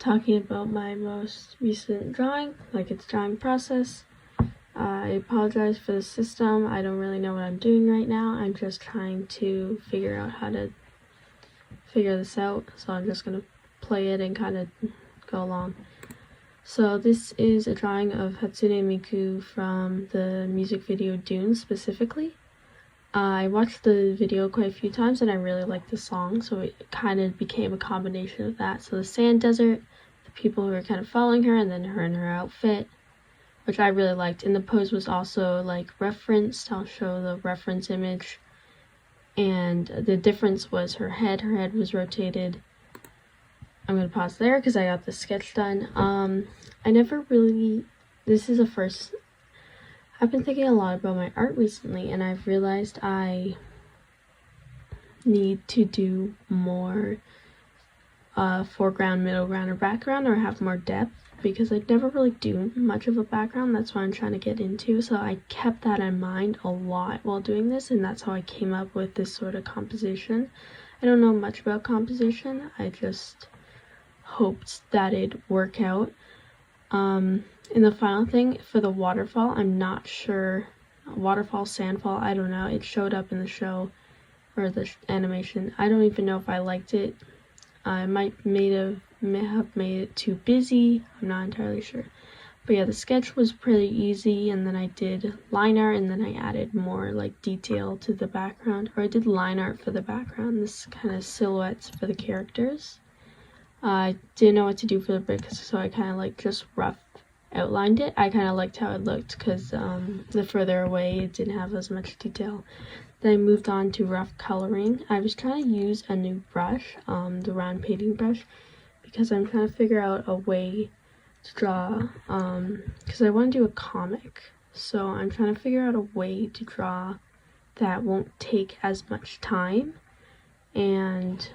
talking about my most recent drawing, like its drawing process. I apologize for the system. I don't really know what I'm doing right now. I'm just trying to figure out how to figure this out, so I'm just gonna play it and kind of go along. So this is a drawing of Hatsune Miku from the music video Dune specifically. I watched the video quite a few times and I really liked the song, so it kind of became a combination of that. So the sand desert, the people who were kind of following her, and then her in her outfit, which I really liked. And the pose was also like referenced. I'll show the reference image. And the difference was her head was rotated. I'm gonna pause there because I got the sketch done. I never really, this is the first, I've been thinking a lot about my art recently, and I've realized I need to do more foreground, middle ground, or background, or have more depth, because I never really do much of a background. That's what I'm trying to get into, so I kept that in mind a lot while doing this, and that's how I came up with this sort of composition. I don't know much about composition, I just hoped that it'd work out. In the final thing for the waterfall, I'm not sure, waterfall, sandfall, I don't know, it showed up in the show, or the animation. I don't even know if I liked it. I may have made it too busy, I'm not entirely sure. But yeah, the sketch was pretty easy, and then I did line art, and then I added more like detail to the background, or I did line art for the background, this kind of silhouettes for the characters. I didn't know what to do for the bricks, so I kind of like just rough outlined it. I kind of liked how it looked because the further away it didn't have as much detail. Then I moved on to rough coloring. I was trying to use a new brush, the round painting brush, because I'm trying to figure out a way to draw, because I want to do a comic. So I'm trying to figure out a way to draw that won't take as much time. And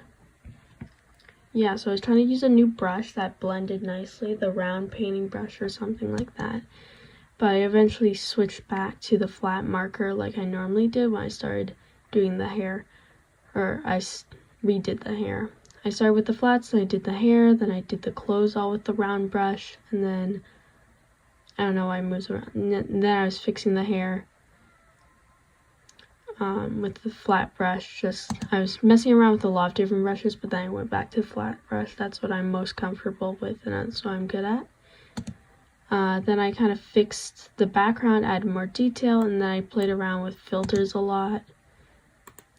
yeah, so I was trying to use a new brush that blended nicely, the round painting brush or something like that. But I eventually switched back to the flat marker like I normally did when I started doing the hair, or I redid the hair. I started with the flats, then I did the hair, then I did the clothes all with the round brush, and then, I don't know why I moved around, and then I was fixing the hair with the flat brush. I was messing around with a lot of different brushes, but then I went back to the flat brush. That's what I'm most comfortable with, and that's what I'm good at. Then I kind of fixed the background, added more detail, and then I played around with filters a lot,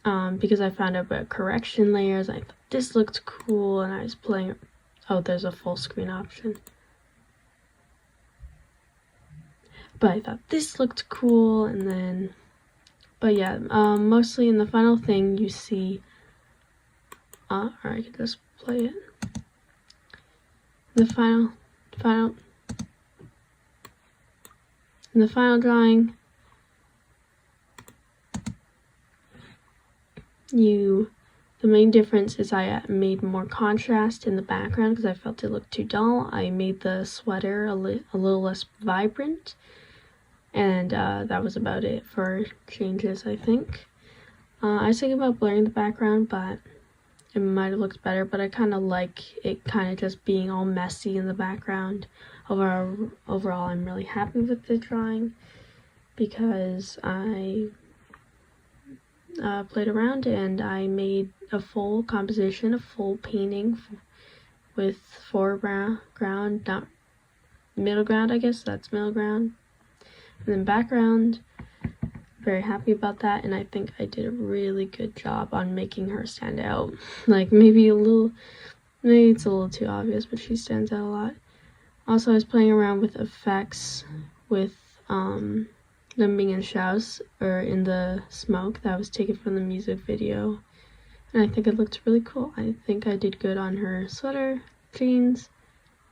because I found out about correction layers. I thought this looked cool, and I was playing, oh, there's a full screen option. But I thought this looked cool, and then, but yeah, mostly in the final thing you see, or I could just play it. In the final drawing, the main difference is I made more contrast in the background because I felt it looked too dull. I made the sweater a little less vibrant, and that was about it for changes, I think. I was thinking about blurring the background, but it might have looked better, but I kind of like it kind of just being all messy in the background. Overall, I'm really happy with the drawing because I played around and I made a full composition, a full painting with foreground, not middle ground, I guess that's middle ground, and then background. Very happy about that, and I think I did a really good job on making her stand out. Like maybe it's a little too obvious, but she stands out a lot. Also, I was playing around with effects with them being in shouts or in the smoke that was taken from the music video, and I think it looked really cool. I think I did good on her sweater, jeans.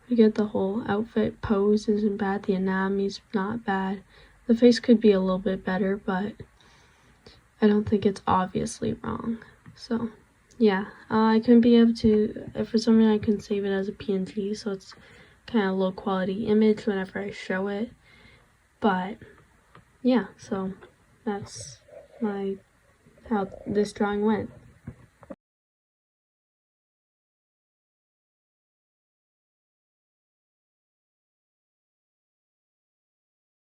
We get the whole outfit. Pose isn't bad, the anatomy's not bad. The face could be a little bit better, but I don't think it's obviously wrong. So yeah, I couldn't be able to, for some reason I couldn't save it as a PNG, so it's kind of low quality image whenever I show it. But yeah, so that's how this drawing went.